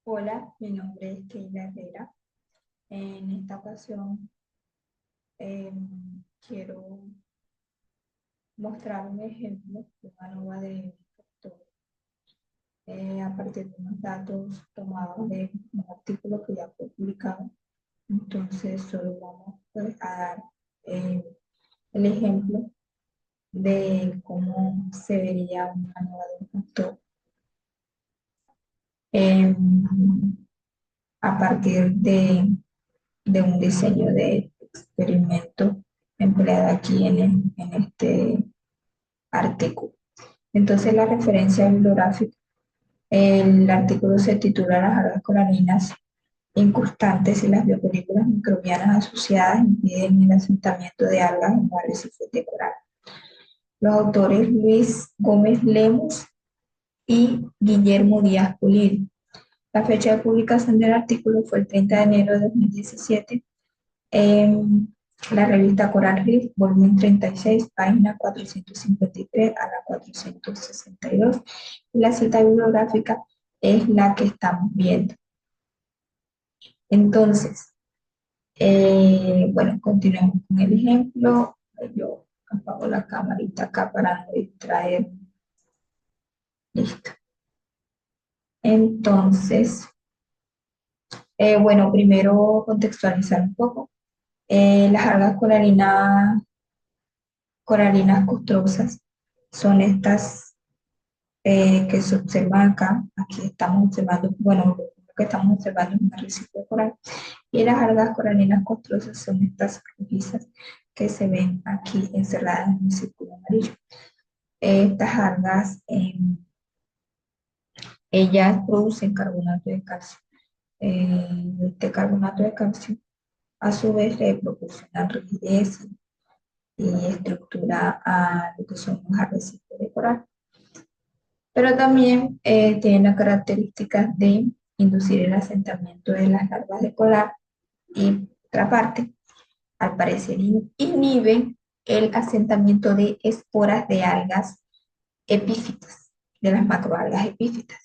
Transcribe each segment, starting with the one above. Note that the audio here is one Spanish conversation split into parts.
Hola, mi nombre es Keila Herrera. En esta ocasión quiero mostrar un ejemplo de una nueva de factor a partir de unos datos tomados de un artículo que ya fue publicado. Entonces, solo vamos pues, a dar eh, el ejemplo de cómo se vería una nueva de un factor a partir de un diseño de experimento empleado aquí en este artículo. Entonces, la referencia bibliográfica, el artículo se titula Las algas coralinas incrustantes y las biopelículas microbianas asociadas impiden el asentamiento de algas en los arrecifes de coral. Los autores Luis Gómez Lemus y Guillermo Díaz Pulido. La fecha de publicación del artículo fue el 30 de enero de 2017 en la revista Coral Reef, volumen 36, página 453 a la 462. Y la cita bibliográfica es la que estamos viendo. Entonces, bueno, continuemos con el ejemplo. Yo apago la camarita acá para no distraer. Listo. Entonces, bueno, primero contextualizar un poco. Las algas coralinas costrosas son estas que se observan acá. Aquí estamos observando, bueno, lo que estamos observando es un arrecife de coral. Y las algas coralinas costrosas son estas rojizas que se ven aquí encerradas en un círculo amarillo. Estas algas, ellas producen carbonato de calcio. Este carbonato de calcio, a su vez, le proporciona rigidez y estructura a lo que son los arrecifes de coral. Pero también tiene la característica de inducir el asentamiento de las larvas de coral y, por otra parte, al parecer inhibe el asentamiento de esporas de algas epífitas, de las macroalgas epífitas.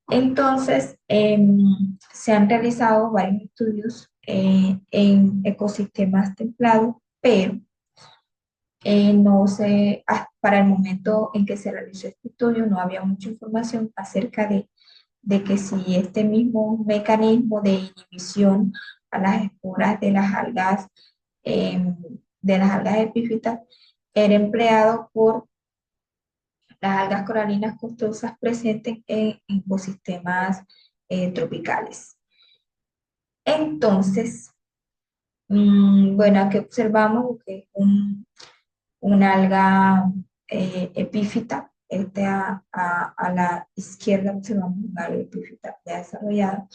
Entonces, se han realizado varios estudios en ecosistemas templados, pero no se, para el momento en que se realizó este estudio no había mucha información acerca de que si este mismo mecanismo de inhibición a las esporas de las algas epífitas era empleado por las algas coralinas costosas presentes en ecosistemas tropicales. Entonces, bueno, aquí observamos que es una alga epífita. A la izquierda observamos una alga epífita ya desarrollada.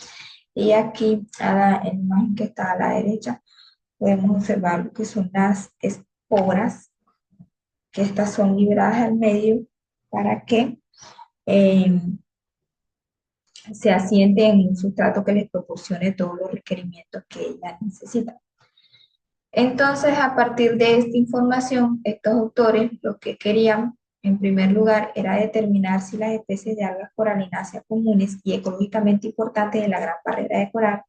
Y aquí, en la imagen que está a la derecha, podemos observar lo que son las esporas, que estas son liberadas al medio para que eh, se asienten en un sustrato que les proporcione todos los requerimientos que ellas necesitan. Entonces, a partir de esta información, estos autores lo que querían, en primer lugar, era determinar si las especies de algas coralináceas comunes y ecológicamente importantes de la Gran Barrera de Coral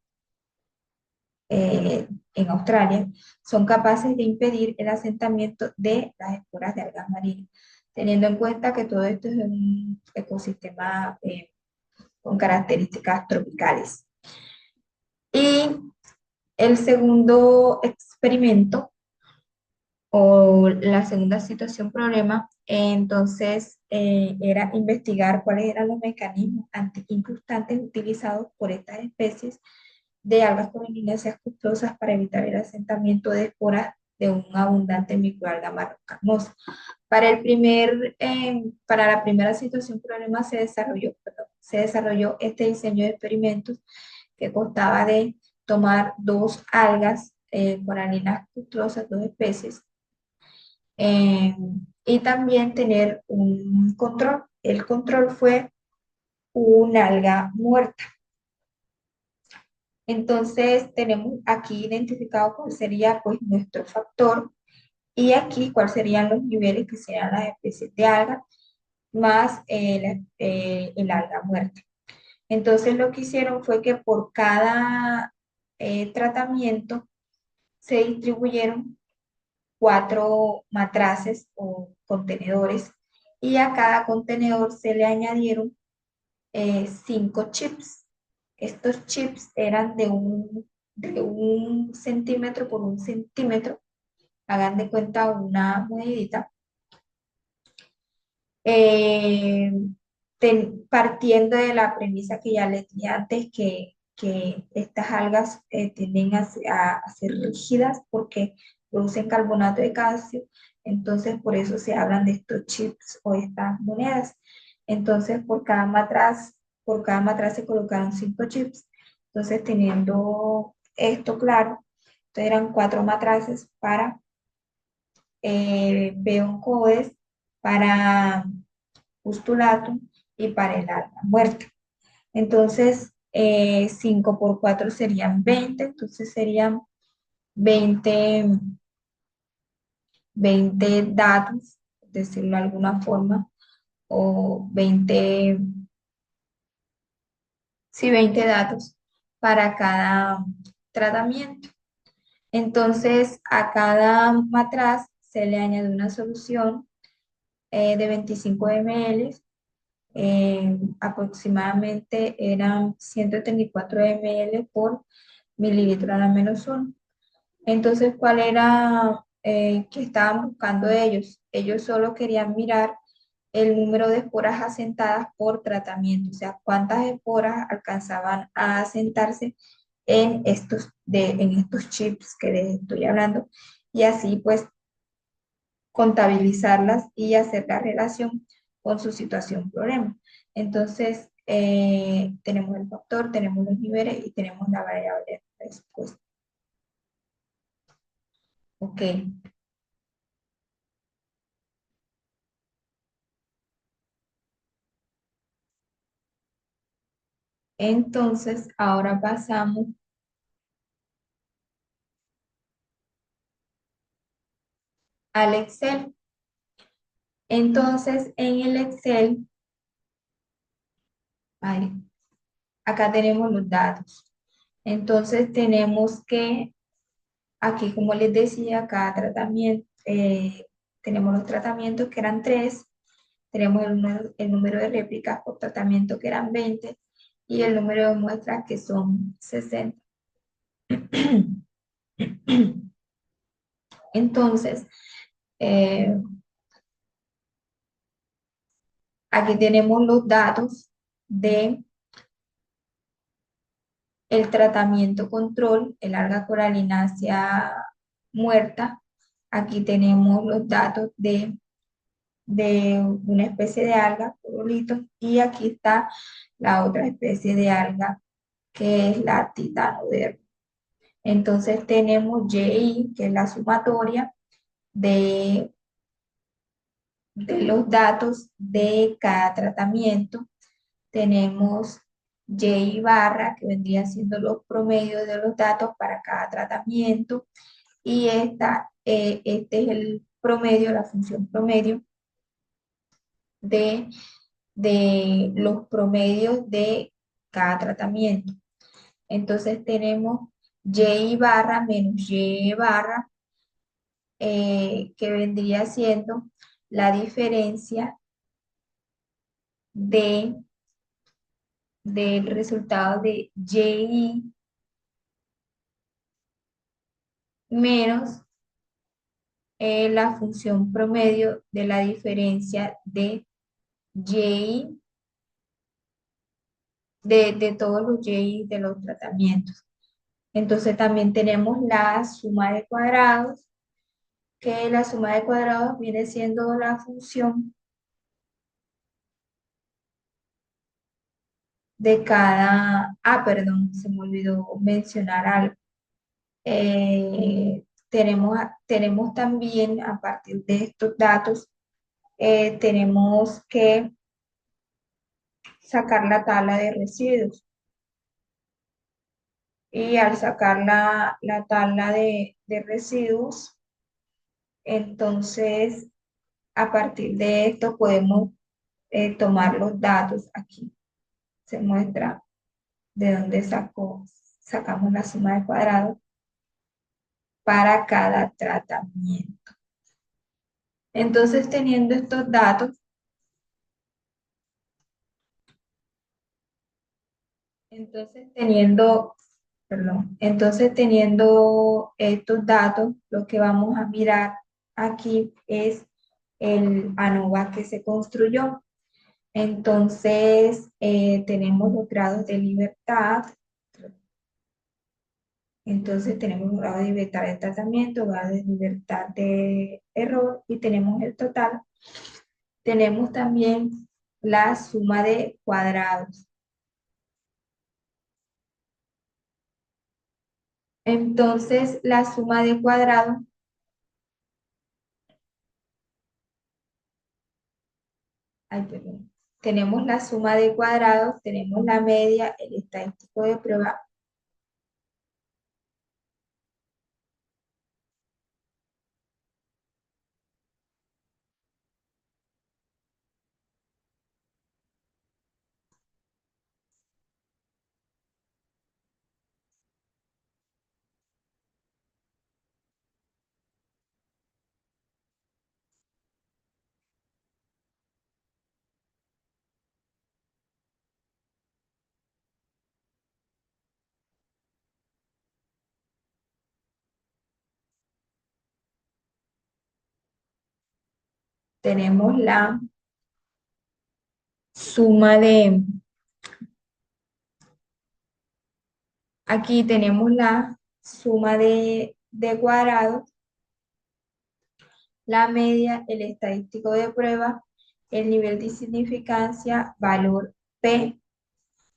en Australia son capaces de impedir el asentamiento de las esporas de algas marinas, teniendo en cuenta que todo esto es un ecosistema con características tropicales. Y el segundo experimento o la segunda situación problema, entonces era investigar cuáles eran los mecanismos antiincrustantes utilizados por estas especies de algas coralináceas costosas para evitar el asentamiento de esporas de un abundante microalga marrocarnosa. Para la primera situación problema se desarrolló este diseño de experimentos que constaba de tomar dos algas coralinas costosas, dos especies, eh, y también tener un control. El control fue un alga muerta. Entonces tenemos aquí identificado cuál sería pues nuestro factor y aquí cuáles serían los niveles que serían las especies de alga más el alga muerta. Entonces lo que hicieron fue que por cada tratamiento se distribuyeron 4 matraces o contenedores y a cada contenedor se le añadieron 5 chips. Estos chips eran de un centímetro por un centímetro, hagan de cuenta una monedita, eh, partiendo de la premisa que ya les di antes, que estas algas tienden a ser rígidas porque producen carbonato de calcio, entonces por eso se hablan de estos chips o estas monedas. Entonces por cada matraz se colocaron 5 chips. Entonces teniendo esto claro, entonces eran 4 matraces para Bioncodes, para postulatum y para el alma muerta. Entonces, 5 por 4 serían 20, entonces serían 20 20 datos, decirlo de alguna forma, o 20 sí, 20 datos para cada tratamiento. Entonces, a cada matraz se le añade una solución de 25 ml, aproximadamente eran 134 ml por mililitro a la menos uno. Entonces, ¿cuál era que estaban buscando ellos? Ellos solo querían mirar el número de esporas asentadas por tratamiento, o sea, cuántas esporas alcanzaban a asentarse en estos chips que les estoy hablando, y así pues contabilizarlas y hacer la relación con su situación problema. Entonces, tenemos el factor, tenemos los niveles y tenemos la variable respuesta. Ok, entonces ahora pasamos al Excel. Entonces, en el Excel, ay, acá tenemos los datos. Entonces, tenemos que, aquí como les decía, cada tratamiento, tenemos los tratamientos que eran 3. Tenemos el número de réplicas por tratamiento que eran 20 y el número de muestras que son 60. Entonces, eh, aquí tenemos los datos de el tratamiento control, el alga coralinácea muerta. Aquí tenemos los datos de una especie de alga, corolitos, y aquí está la otra especie de alga que es la titanoderma. Entonces tenemos Y, que es la sumatoria de, de los datos de cada tratamiento. Tenemos Y barra, que vendría siendo los promedios de los datos para cada tratamiento. Y este es el promedio, la función promedio de, de los promedios de cada tratamiento. Entonces tenemos Y barra menos Y barra, que vendría siendo la diferencia de, del resultado de Y menos la función promedio de la diferencia de Y, de todos los Y de los tratamientos. Entonces también tenemos la suma de cuadrados, que la suma de cuadrados viene siendo la función de perdón, se me olvidó mencionar algo. Tenemos también, a partir de estos datos, tenemos que sacar la tabla de residuos. Y al sacar la tabla de residuos, entonces a partir de esto podemos tomar los datos aquí. Se muestra de dónde sacamos la suma de cuadrados para cada tratamiento. Entonces, teniendo estos datos, entonces teniendo, perdón, entonces teniendo estos datos, lo que vamos a mirar aquí es el ANOVA que se construyó. Entonces, tenemos los grados de libertad. Entonces, tenemos los grados de libertad de tratamiento, grados de libertad de error y tenemos el total. Tenemos también la suma de cuadrados. Entonces, la suma de cuadrados, ay, perdón. Tenemos la suma de cuadrados, tenemos la media, el estadístico de prueba. Tenemos la suma de, aquí tenemos la suma de cuadrados, la media, el estadístico de prueba, el nivel de significancia, valor P,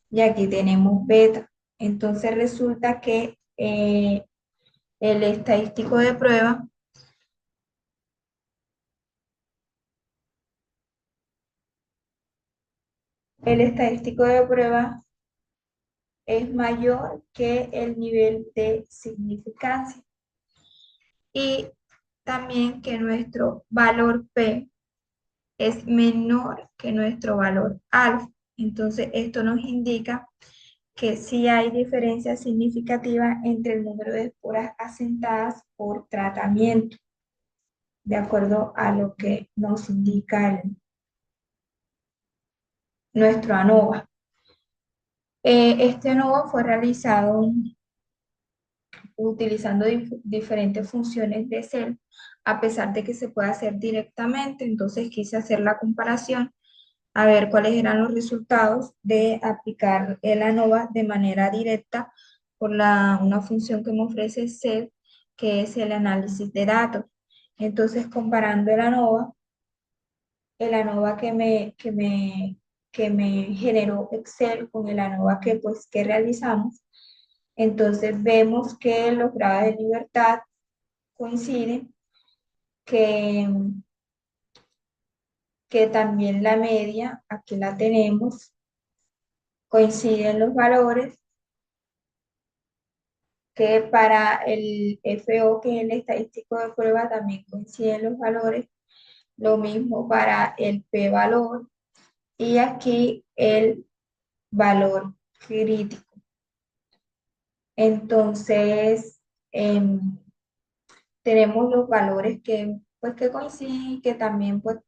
y aquí tenemos beta. Entonces resulta que el estadístico de prueba, el estadístico de prueba es mayor que el nivel de significancia y también que nuestro valor P es menor que nuestro valor alfa. Entonces, esto nos indica que sí hay diferencia significativa entre el número de esporas asentadas por tratamiento, de acuerdo a lo que nos indica nuestro ANOVA. Este ANOVA fue realizado utilizando diferentes funciones de Excel, a pesar de que se puede hacer directamente. Entonces quise hacer la comparación a ver cuáles eran los resultados de aplicar el ANOVA de manera directa por una función que me ofrece Excel, que es el análisis de datos. Entonces, comparando el ANOVA que me generó Excel con el ANOVA que realizamos, entonces vemos que los grados de libertad coinciden, que, que también la media, aquí la tenemos, coinciden los valores, que para el FO, que es el estadístico de prueba, también coinciden los valores, lo mismo para el p-valor y aquí el valor crítico. Entonces, tenemos los valores que coinciden y que también pues,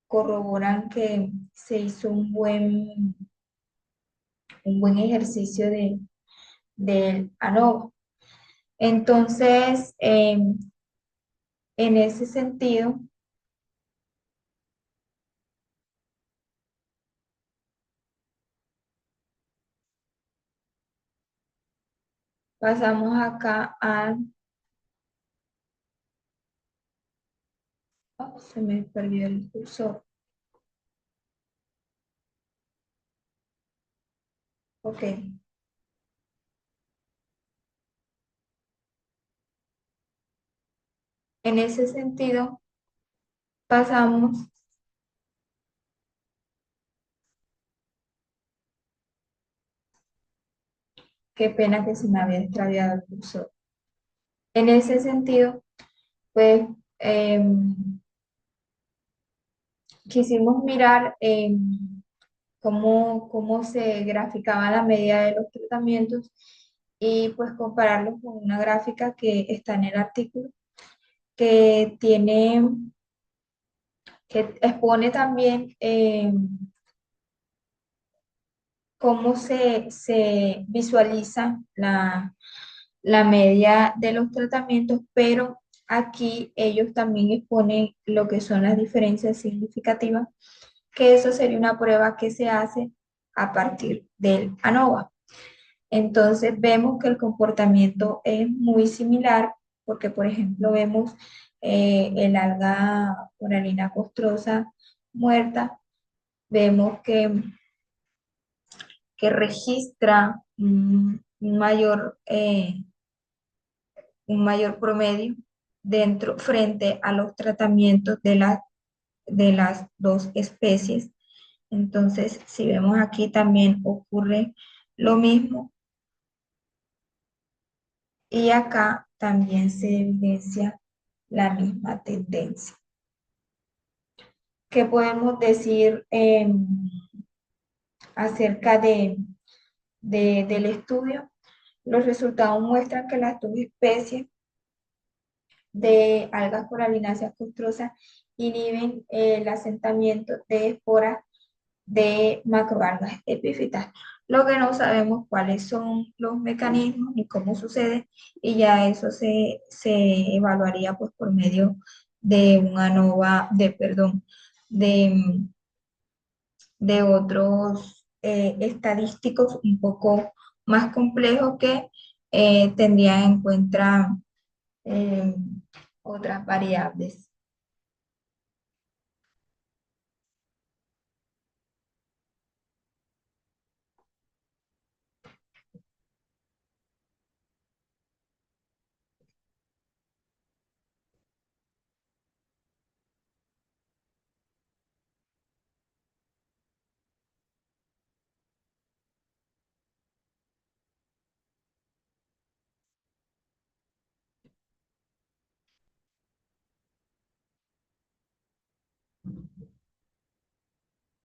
corroboran que se hizo un buen ejercicio del ANOVA. Entonces, en ese sentido, pasamos acá a... oh, se me perdió el cursor. Ok. En ese sentido, pasamos, qué pena que se me había extraviado el cursor. En ese sentido, pues quisimos mirar cómo se graficaba la medida de los tratamientos y pues compararlos con una gráfica que está en el artículo, que tiene, que expone también cómo se visualiza la media de los tratamientos, pero aquí ellos también exponen lo que son las diferencias significativas, que eso sería una prueba que se hace a partir del ANOVA. Entonces vemos que el comportamiento es muy similar, porque por ejemplo vemos el alga coralina costrosa muerta, vemos que registra un mayor promedio dentro frente a los tratamientos de las dos especies. Entonces, si vemos aquí también ocurre lo mismo y acá también se evidencia la misma tendencia. ¿Qué podemos decir acerca del estudio? Los resultados muestran que las dos especies de algas coralináceas costrosas inhiben el asentamiento de esporas de macroalgas epífitas. Lo que no sabemos cuáles son los mecanismos ni cómo sucede, y ya eso se evaluaría pues por medio de una ANOVA, perdón, de, de otros estadísticos un poco más complejos que tendrían en cuenta eh, otras variables.